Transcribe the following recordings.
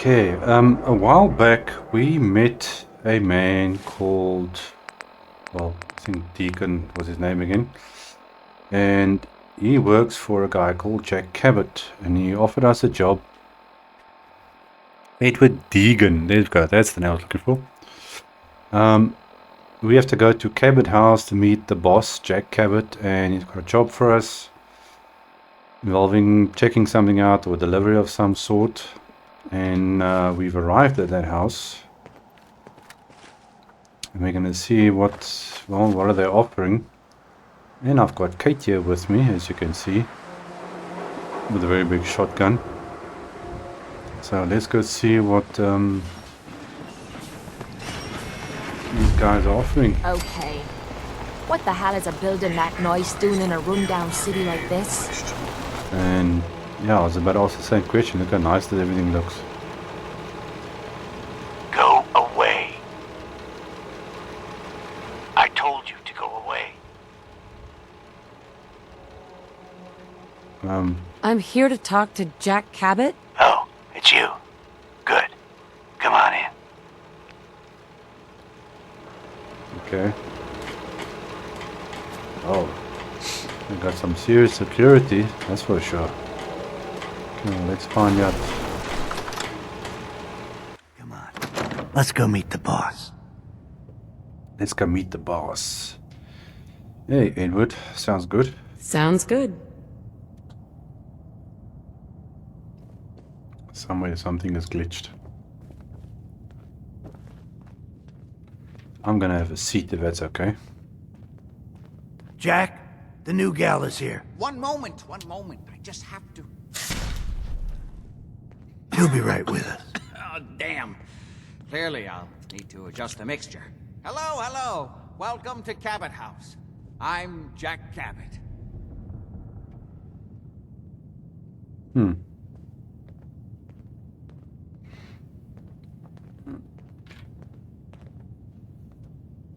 Okay, a while back we met a man called, well, I think Deacon was his name again, and he works for a guy called Jack Cabot, and he offered us a job. Edward Deegan, there you go, that's the name I was looking for. We have to go to Cabot House to meet the boss, Jack Cabot, and he's got a job for us involving checking something out or delivery of some sort. And we've arrived at that house, and we're gonna see what are they offering. And I've got Kate here with me, as you can see, with a very big shotgun. So let's go see what these guys are offering. Okay. What the hell is a building that nice doing in a rundown city like this? And yeah, I was about to ask the same question. Look how nice that everything looks. Go away. I told you to go away. I'm here to talk to Jack Cabot. Oh, it's you. Good. Come on in. Okay. Oh, we got some serious security, that's for sure. Okay, let's find out. Come on. Let's go meet the boss. Let's go meet the boss. Hey, Edward. Sounds good. Sounds good. Somewhere something is glitched. I'm gonna have a seat if that's okay. Jack, the new gal is here. One moment. I just have to... She'll be right with us. Oh, damn. Clearly, I'll need to adjust the mixture. Hello. Welcome to Cabot House. I'm Jack Cabot.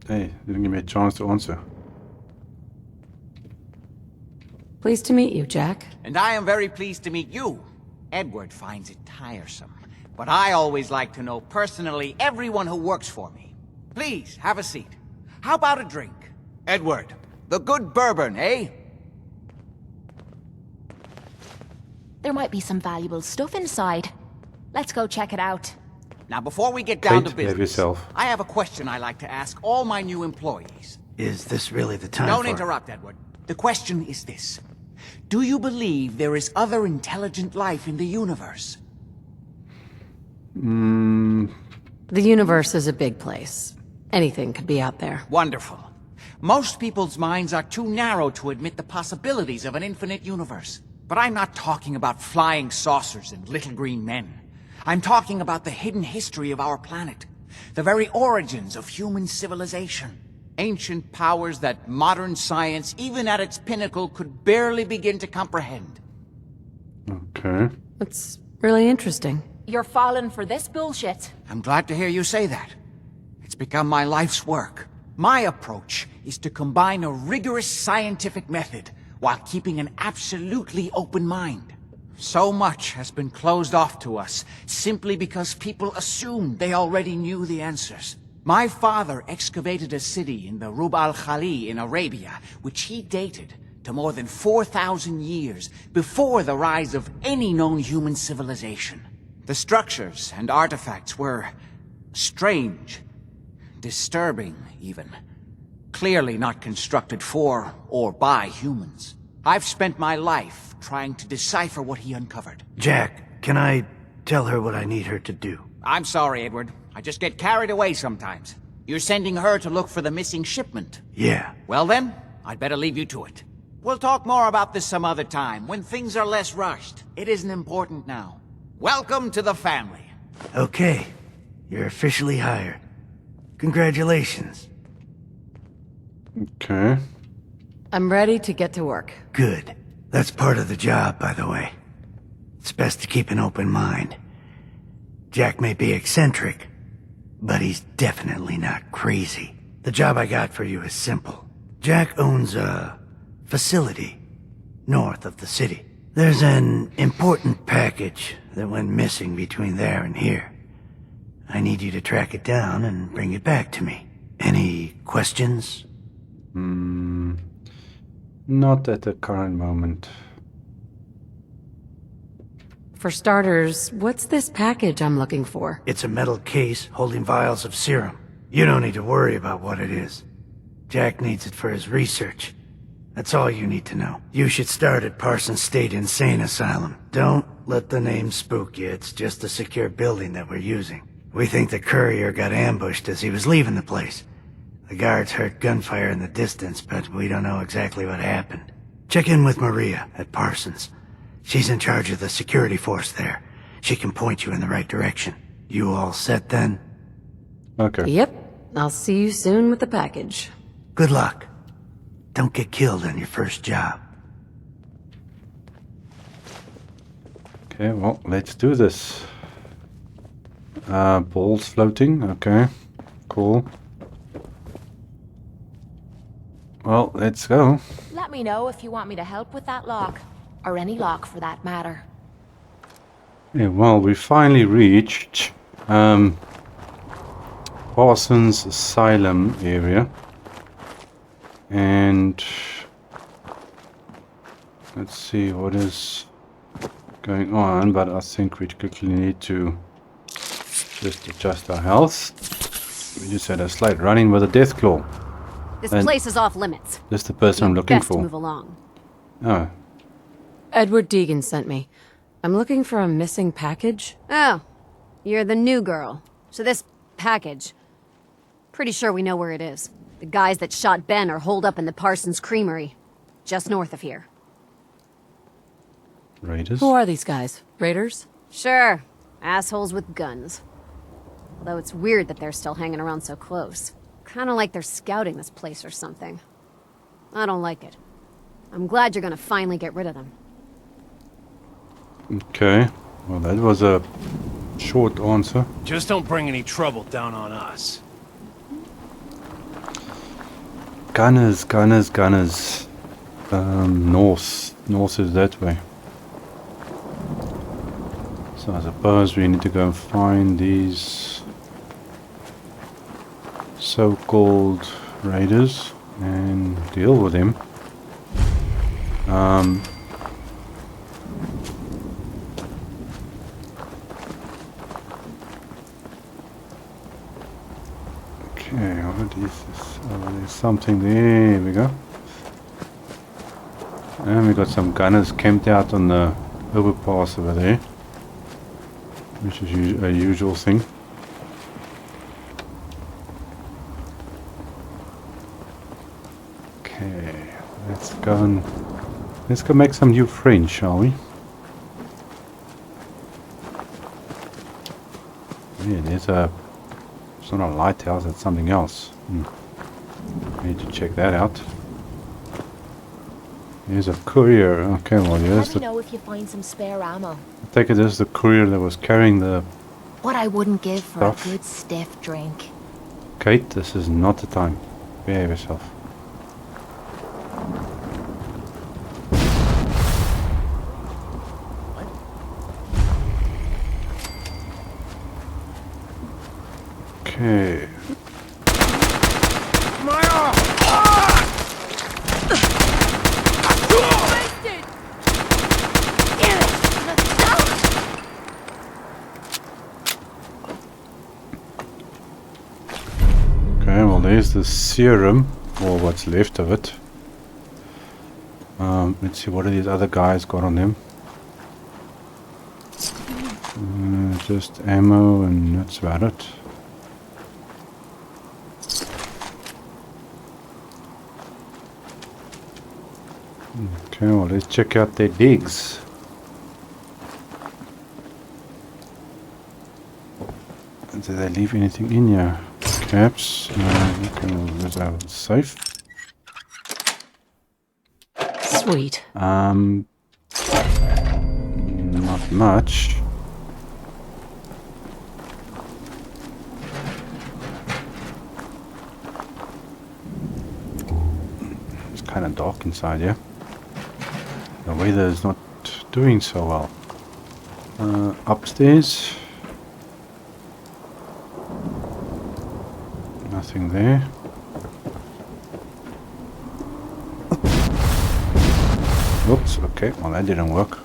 Hey, didn't give me a chance to answer. Pleased to meet you, Jack. And I am very pleased to meet you. Edward finds it tiresome, but I always like to know personally everyone who works for me. Please, have a seat. How about a drink? Edward, the good bourbon, eh? There might be some valuable stuff inside. Let's go check it out. Now, before we get down Kate, to behave business, yourself. I have a question I like to ask all my new employees. Is this really the time Don't for... interrupt, Edward. The question is this. Do you believe there is other intelligent life in the universe? The universe is a big place. Anything could be out there. Wonderful. Most people's minds are too narrow to admit the possibilities of an infinite universe. But I'm not talking about flying saucers and little green men. I'm talking about the hidden history of our planet. The very origins of human civilization. Ancient powers that modern science, even at its pinnacle, could barely begin to comprehend. Okay. That's really interesting. You're falling for this bullshit. I'm glad to hear you say that. It's become my life's work. My approach is to combine a rigorous scientific method while keeping an absolutely open mind. So much has been closed off to us simply because people assumed they already knew the answers. My father excavated a city in the Rub al-Khali in Arabia, which he dated to more than 4,000 years before the rise of any known human civilization. The structures and artifacts were strange, disturbing even. Clearly not constructed for or by humans. I've spent my life trying to decipher what he uncovered. Jack, can I tell her what I need her to do? I'm sorry, Edward. I just get carried away sometimes. You're sending her to look for the missing shipment. Yeah. Well then, I'd better leave you to it. We'll talk more about this some other time, when things are less rushed. It isn't important now. Welcome to the family. Okay. You're officially hired. Congratulations. Okay. I'm ready to get to work. Good. That's part of the job, by the way. It's best to keep an open mind. Jack may be eccentric, but he's definitely not crazy. The job I got for you is simple. Jack owns a facility north of the city. There's an important package that went missing between there and here. I need you to track it down and bring it back to me. Any questions? Not at the current moment. For starters, what's this package I'm looking for? It's a metal case holding vials of serum. You don't need to worry about what it is. Jack needs it for his research. That's all you need to know. You should start at Parsons State Insane Asylum. Don't let the name spook you. It's just a secure building that we're using. We think the courier got ambushed as he was leaving the place. The guards heard gunfire in the distance, but we don't know exactly what happened. Check in with Maria at Parsons. She's in charge of the security force there. She can point you in the right direction. You all set then? Okay. Yep. I'll see you soon with the package. Good luck. Don't get killed on your first job. Okay, well, let's do this. Balls floating. Okay, cool. Well, let's go. Let me know if you want me to help with that lock. Or any lock for that matter. Yeah, well, we finally reached Parsons Asylum area. And let's see what is going on, but I think we quickly need to just adjust our health. We just had a slight run-in with a death claw. This And place is off limits. that's the person I'm looking Best to for. move along. Oh, Edward Deegan sent me. I'm looking for a missing package. Oh, you're the new girl. So this package. Pretty sure we know where it is. The guys that shot Ben are holed up in the Parsons Creamery, just north of here. Raiders. Who are these guys? Raiders? Sure, assholes with guns. Although it's weird that they're still hanging around so close. Kinda like they're scouting this place or something. I don't like it. I'm glad you're gonna finally get rid of them. Okay, well that was a short answer. Just don't bring any trouble down on us. Gunners, gunners, gunners. North. North is that way. So I suppose we need to go and find these so-called raiders and deal with them. Okay, what is this? Oh, there's something there. We go. And we got some gunners camped out on the overpass over there, which is a usual thing. Okay, let's go make some new friends, shall we? Yeah, there's a. It's not a lighthouse, it's something else. Need to check that out. Here's a courier. Okay, well, here's Let me the. know if you find some spare ammo. I take it this is the courier that was carrying the. What I wouldn't give for Stuff. a good stiff drink. Kate, this is not the time. Behave yourself. Okay. Okay, well there's the serum, or what's left of it. Let's see, what do these other guys got on them? Just ammo and that's about it. Okay, well let's check out their digs. Did they leave anything in here? Caps. Okay, well, there's our safe. Sweet. Not much. It's kind of dark inside here. The weather is not doing so well. Upstairs. Nothing there. Oops, okay, well that didn't work.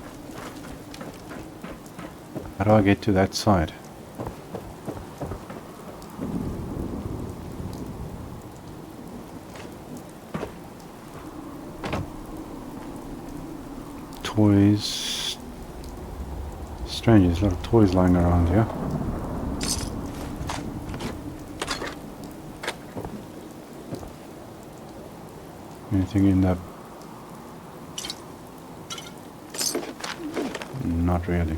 How do I get to that side? Toys. Strange, there's a lot of toys lying around here. Anything in that? Not really.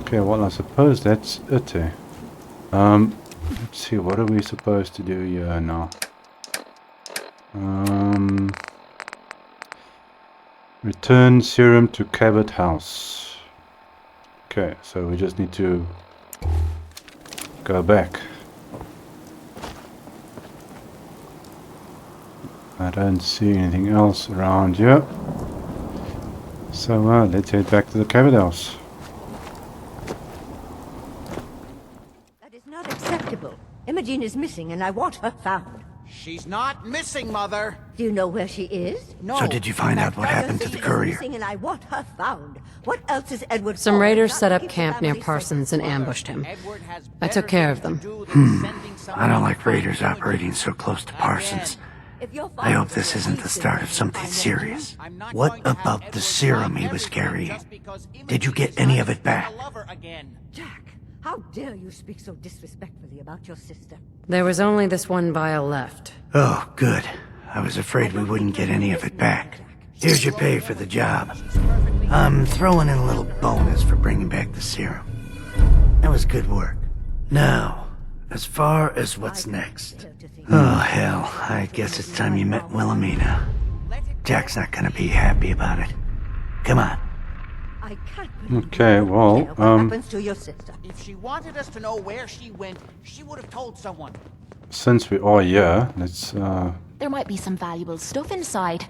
Okay, well I suppose that's it. Let's see, what are we supposed to do here now? Return serum to Cabot house. Okay, so we just need to go back. I don't see anything else around here. So let's head back to the Cabot house. That is not acceptable. Imogen is missing and I want her found. She's not missing, Mother. Do you know where she is? No. So did you find out what happened to the courier? Missing and I want her found. What else is Edward? Some for? raiders Not set to up keep the camp near family Parsons and ambushed him. Edward has I took care of them. I don't like raiders operating so close to Parsons. safe. If your I hope father this was isn't the start of something serious. What about the serum he was carrying? Did you get any of it back? Jack, how dare you speak so disrespectfully about your sister? There was only this one vial left. Oh, good. I was afraid we wouldn't get any of it back. Here's your pay for the job. I'm throwing in a little bonus for bringing back the serum. That was good work. Now, as far as what's next. Oh, hell. I guess it's time you met Wilhelmina. Jack's not gonna be happy about it. Come on. I can't believe Okay, you well, don't care what happens to your sister. If she wanted us to know where she went, she would have told someone. Since we are here, let's There might be some valuable stuff inside.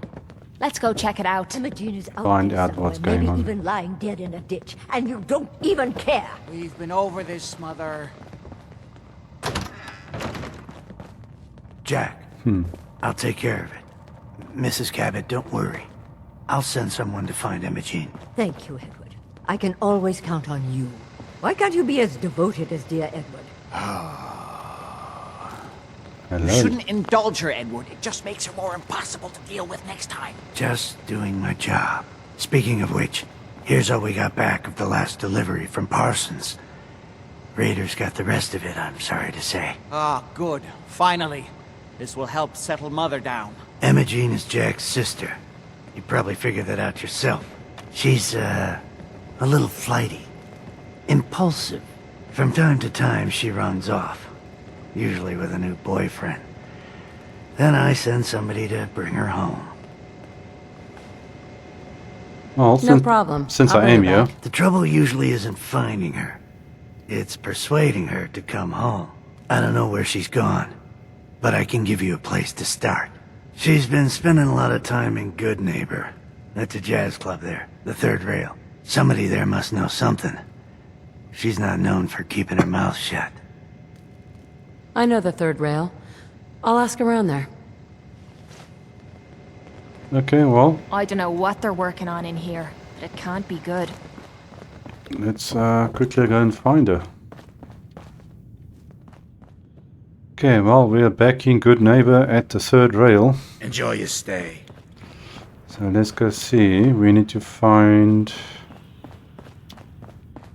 Let's go check it out. Imogen is out Find there out somewhere, what's going maybe on. even lying dead in a ditch, and you don't even care. We've been over this, Mother. Jack. I'll take care of it. Mrs. Cabot, don't worry. I'll send someone to find Imogen. Thank you, Edward. I can always count on you. Why can't you be as devoted as dear Edward? You hello. shouldn't indulge her, Edward. It just makes her more impossible to deal with next time. Just doing my job. Speaking of which, here's all we got back of the last delivery from Parsons. Raiders got the rest of it, I'm sorry to say. Ah, good. Finally. This will help settle Mother down. Imogen is Jack's sister. You probably figured that out yourself. She's, a little flighty. Impulsive. From time to time, she runs off. Usually with a new boyfriend. Then I send somebody to bring her home. Well, No problem. Since I'll I bring am her here, back. The trouble usually isn't finding her. It's persuading her to come home. I don't know where she's gone, but I can give you a place to start. She's been spending a lot of time in Good Neighbor. That's a jazz club there, the third rail. Somebody there must know something. She's not known for keeping her mouth shut. I know the third rail. I'll ask around there. okay, well, I don't know what they're working on in here, but it can't be good. let's quickly go and find her. Okay, well, we are back in Good Neighbor at the third rail. Enjoy your stay. So let's go see. We need to find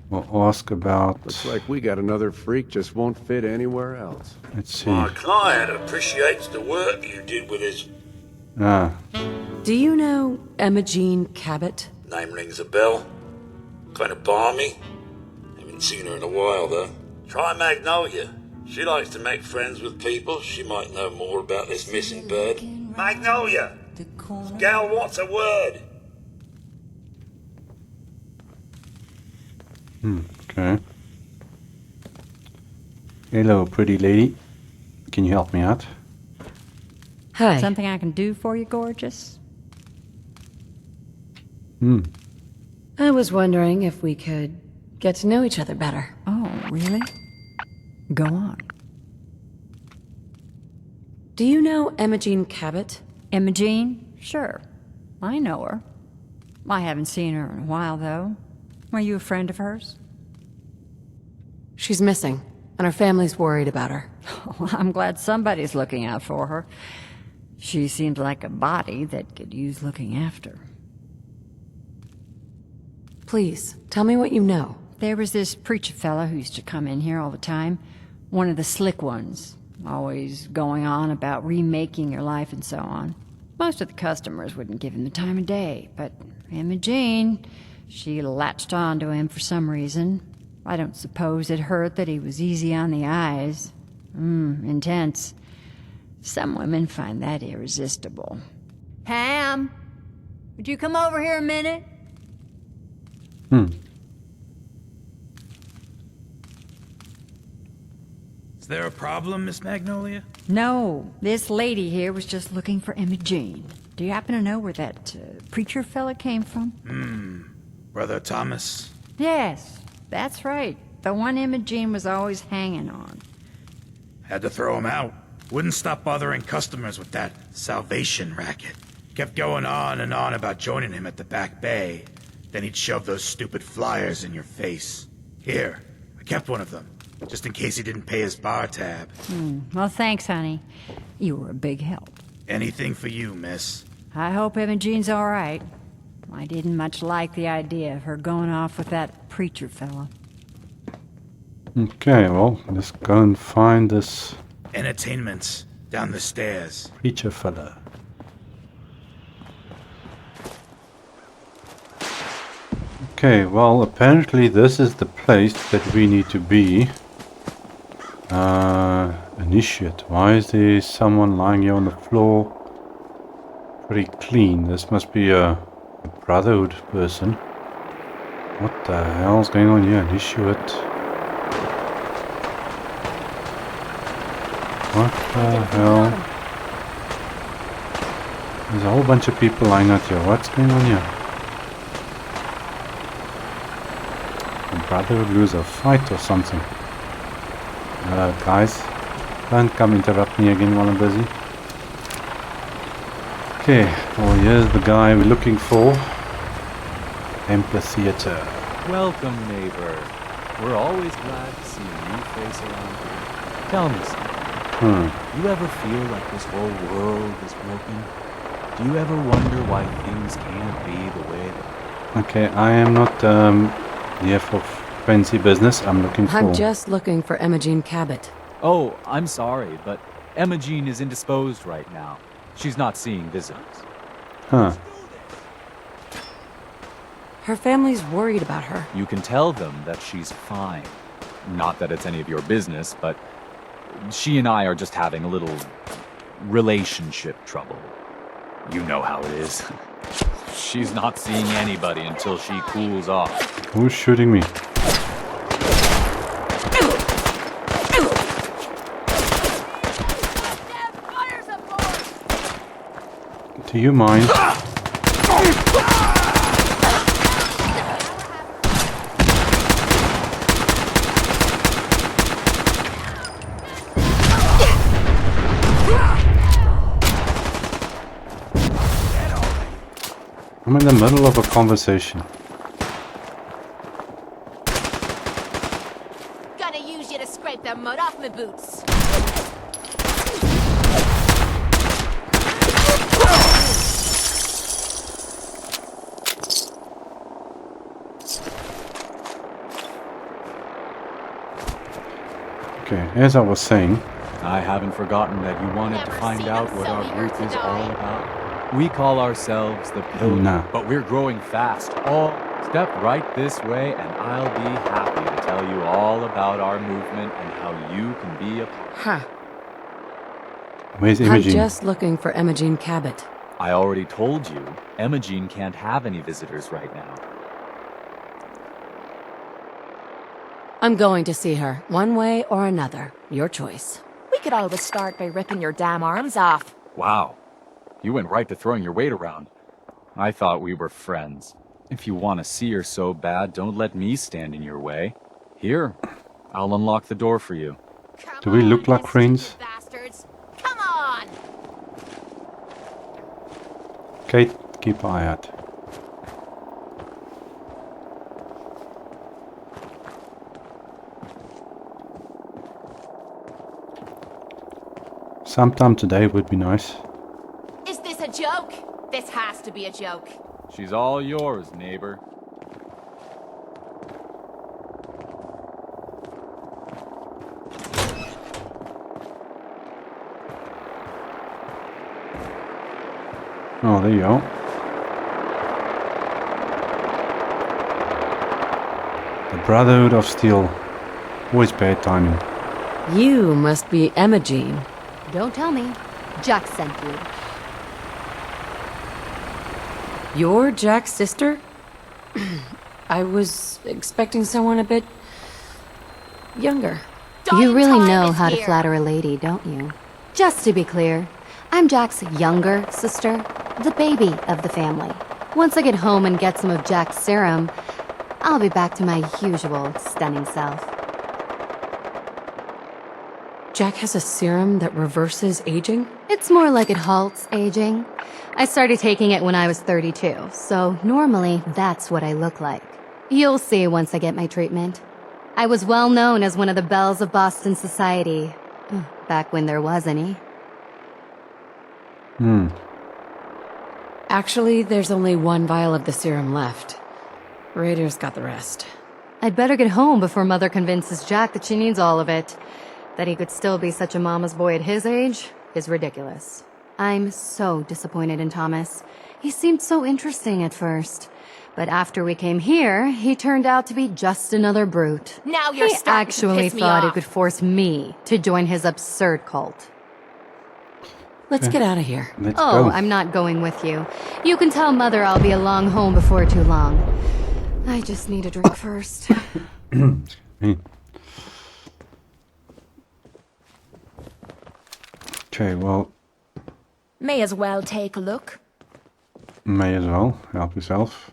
or ask about. Looks like we got another freak just won't fit anywhere else. Let's see. My client appreciates the work you did with his Ah, Do you know Imogen Cabot? name rings a bell. Kind of balmy. Haven't seen her in a while though. Try Magnolia. She likes to make friends with people. She might know more about this missing bird. Magnolia! Gal, what's a word? okay. Hello, pretty lady. Can you help me out? Hey. Something I can do for you, gorgeous? I was wondering if we could get to know each other better. Oh, really? Go on. Do you know Imogene Cabot? Imogene? Sure. I know her. I haven't seen her in a while, though. Are you a friend of hers? She's missing, and her family's worried about her. Oh, I'm glad somebody's looking out for her. She seems like a body that could use looking after. Please, tell me what you know. There was this preacher fella who used to come in here all the time. One of the slick ones. Always going on about remaking your life and so on. Most of the customers wouldn't give him the time of day, but Imogene, she latched on to him for some reason. I don't suppose it hurt that he was easy on the eyes. Intense. Some women find that irresistible. Ham, would you come over here a minute? Is there a problem, Miss Magnolia? No, this lady here was just looking for Imogene. Do you happen to know where that preacher fella came from? Brother Thomas? Yes, that's right. The one Imogene was always hanging on. Had to throw him out. Wouldn't stop bothering customers with that salvation racket. Kept going on and on about joining him at the back bay. Then he'd shove those stupid flyers in your face. Here, I kept one of them, just in case he didn't pay his bar tab. Well, thanks, honey. You were a big help. Anything for you, miss. I hope Imogene's all right. I didn't much like the idea of her going off with that preacher fella. Okay, well, let's go and find this Entertainment's down the stairs. preacher fella. Okay, well, apparently this is the place that we need to be. Initiate. Why is there someone lying here on the floor? Pretty clean. This must be a Brotherhood person. What the hell's going on here? Initiate. What the hell? There's a whole bunch of people lying out here. What's going on here? The Brotherhood lose a fight or something. Guys, don't come interrupt me again while I'm busy. Okay, well here's the guy we're looking for. Amphitheater. Welcome, neighbor. We're always glad to see a new face around here. Tell me something. You ever feel like this whole world is broken? Do you ever wonder why things can't be the way they... Okay, I am not here for fancy business. I'm looking for... I'm just looking for Imogene Cabot. Oh, I'm sorry, but Imogene is indisposed right now. She's not seeing visitors. Huh. Her family's worried about her. You can tell them that she's fine. Not that it's any of your business, but she and I are just having a little relationship trouble. You know how it is. She's not seeing anybody until she cools off. Who's shooting me? Do you mind? I'm in the middle of a conversation. Gonna use you to scrape the mud off my boots. Okay, as I was saying... I haven't forgotten that you wanted to find out what our group is all about. We call ourselves the Pilgrim, but we're growing fast. Step right this way and I'll be happy to tell you all about our movement and how you can be a part. Huh. Where's Imogene? I'm just looking for Imogene Cabot. I already told you, Imogene can't have any visitors right now. I'm going to see her, one way or another. Your choice. We could always start by ripping your damn arms off. Wow. You went right to throwing your weight around. I thought we were friends. If you want to see her so bad, don't let me stand in your way. Here, I'll unlock the door for you. Do we look like friends? Bastards. Come on! Kate, keep eye out. Sometime today would be nice. Is this a joke? This has to be a joke. She's all yours, neighbor. Oh, there you go. The Brotherhood of Steel. Always bad timing. You must be Emma Jean. Don't tell me. Jack sent you. You're Jack's sister? I was expecting someone a bit younger. You really time know is how to here. flatter a lady, don't you? Just to be clear, I'm Jack's younger sister, the baby of the family. Once I get home and get some of Jack's serum, I'll be back to my usual stunning self. Jack has a serum that reverses aging? It's more like it halts aging. I started taking it when I was 32, so normally that's what I look like. You'll see once I get my treatment. I was well known as one of the belles of Boston society, back when there was any. Actually, there's only one vial of the serum left. Raiders got the rest. I'd better get home before Mother convinces Jack that she needs all of it. That he could still be such a mama's boy at his age is ridiculous. I'm so disappointed in Thomas. He seemed so interesting at first. But after we came here, he turned out to be just another brute. Now you're He starting actually to piss me thought he off. could force me to join his absurd cult. Let's get out of here. Let's Oh, go. I'm not going with you. You can tell Mother I'll be along home before too long. I just need a drink first. Okay, well, May as well take a look. may as well. Help yourself.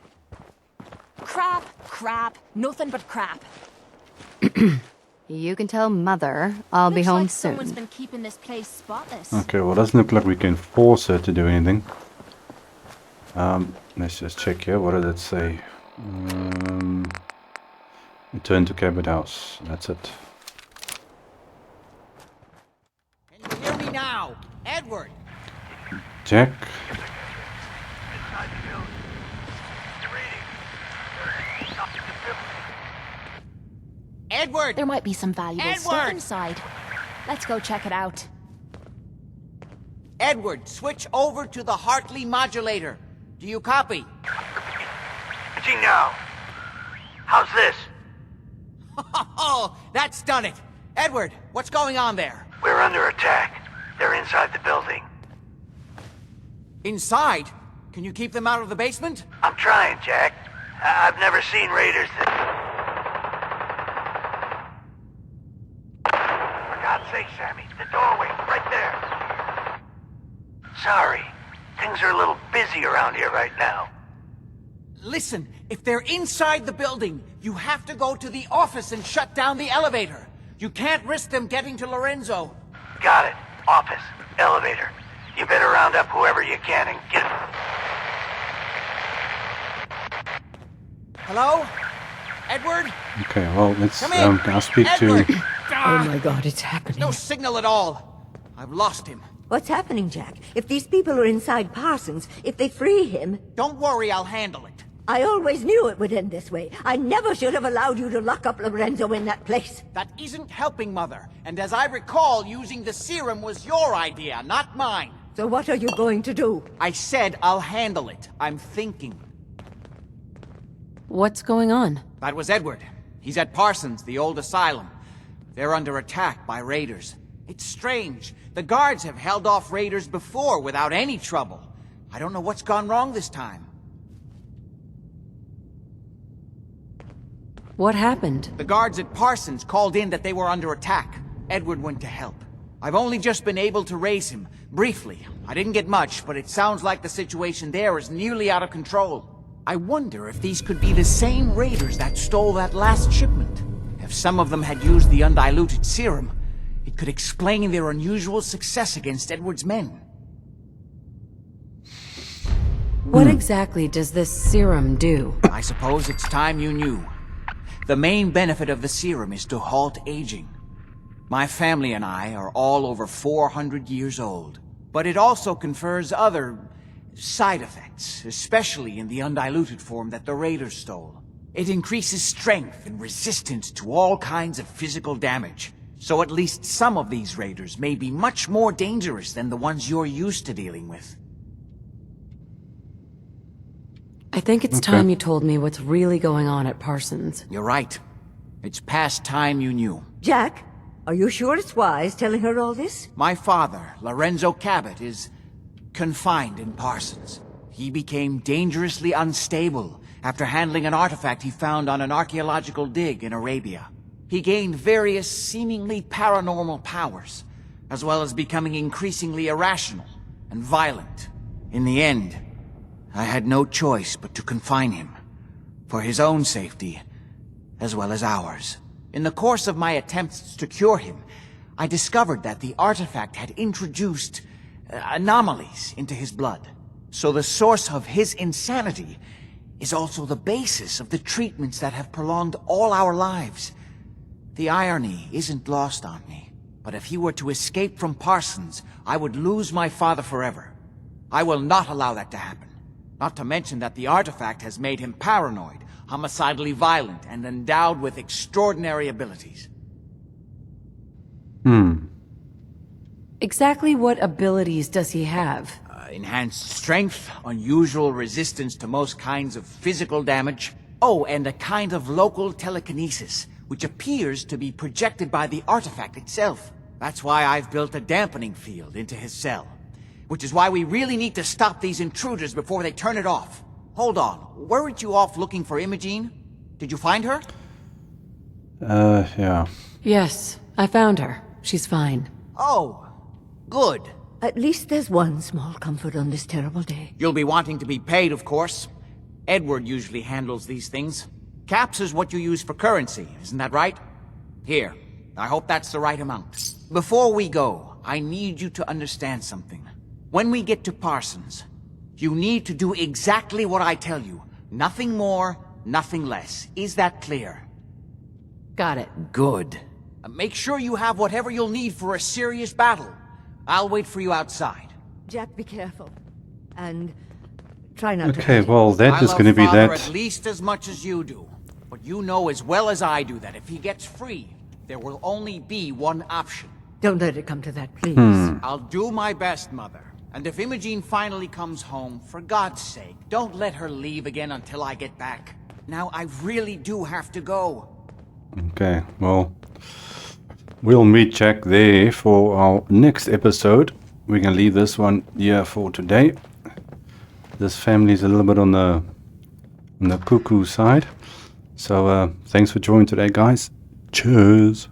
Crap, nothing but crap. You can tell Mother I'll be Looks home like someone's soon. been keeping this place spotless. Okay, well, doesn't look like we can force her to do anything. Let's just check here. What did it say? Return to Cabot House. That's it. Can you hear me now? Edward! Jack. Edward! There might be some valuable stuff Edward! inside. Let's go check it out. Edward, switch over to the Hartley modulator. Do you copy? Gee, now. How's this? Oh, that's done it. Edward, what's going on there? We're under attack. They're inside the building. Inside? Can you keep them out of the basement? I'm trying, Jack. I've never seen raiders that... For God's sake, Sammy, the doorway, right there. Sorry. Things are a little busy around here right now. Listen, if they're inside the building, you have to go to the office and shut down the elevator. You can't risk them getting to Lorenzo. Got it. Office. Elevator. You better round up whoever you can and get... Hello? Edward? Okay, well, let's Come in. I'll speak Edward! to... Oh my god, it's happening. No signal at all. I've lost him. What's happening, Jack? If these people are inside Parsons, if they free him... Don't worry, I'll handle it. I always knew it would end this way. I never should have allowed you to lock up Lorenzo in that place. That isn't helping, Mother. And as I recall, using the serum was your idea, not mine. So what are you going to do? I said I'll handle it. I'm thinking. What's going on? That was Edward. He's at Parsons, the old asylum. They're under attack by raiders. It's strange. The guards have held off raiders before without any trouble. I don't know what's gone wrong this time. What happened? The guards at Parsons called in that they were under attack. Edward went to help. I've only just been able to raise him, briefly. I didn't get much, but it sounds like the situation there is nearly out of control. I wonder if these could be the same raiders that stole that last shipment. If some of them had used the undiluted serum, it could explain their unusual success against Edward's men. What exactly does this serum do? I suppose it's time you knew. The main benefit of the serum is to halt aging. My family and I are all over 400 years old. But it also confers other side effects, especially in the undiluted form that the raiders stole. It increases strength and resistance to all kinds of physical damage. So at least some of these raiders may be much more dangerous than the ones you're used to dealing with. I think it's time you told me what's really going on at Parsons. You're right. It's past time you knew. Jack, are you sure it's wise telling her all this? My father, Lorenzo Cabot, is confined in Parsons. He became dangerously unstable after handling an artifact he found on an archaeological dig in Arabia. He gained various seemingly paranormal powers, as well as becoming increasingly irrational and violent. In the end, I had no choice but to confine him, for his own safety, as well as ours. In the course of my attempts to cure him, I discovered that the artifact had introduced anomalies into his blood. So the source of his insanity is also the basis of the treatments that have prolonged all our lives. The irony isn't lost on me, but if he were to escape from Parsons, I would lose my father forever. I will not allow that to happen. Not to mention that the artifact has made him paranoid, homicidally violent, and endowed with extraordinary abilities. Exactly what abilities does he have? Enhanced strength, unusual resistance to most kinds of physical damage. Oh, and a kind of local telekinesis, which appears to be projected by the artifact itself. That's why I've built a dampening field into his cell. Which is why we really need to stop these intruders before they turn it off. Hold on, weren't you off looking for Imogene? Did you find her? Yeah. Yes, I found her. She's fine. Oh, good. At least there's one small comfort on this terrible day. You'll be wanting to be paid, of course. Edward usually handles these things. Caps is what you use for currency, isn't that right? Here, I hope that's the right amount. Before we go, I need you to understand something. When we get to Parsons, you need to do exactly what I tell you. Nothing more, nothing less. Is that clear? Got it. Good. Make sure you have whatever you'll need for a serious battle. I'll wait for you outside. Jack, be careful. And try not to... Okay, well, that is going to be that. At least as much as you do. But you know as well as I do that if he gets free, there will only be one option. Don't let it come to that, please. I'll do my best, Mother. And if Imogene finally comes home, for God's sake, don't let her leave again until I get back. Now, I really do have to go. Okay, well, we'll meet Jack there for our next episode. We can leave this one here for today. This family is a little bit on the cuckoo side. So, thanks for joining today, guys. Cheers.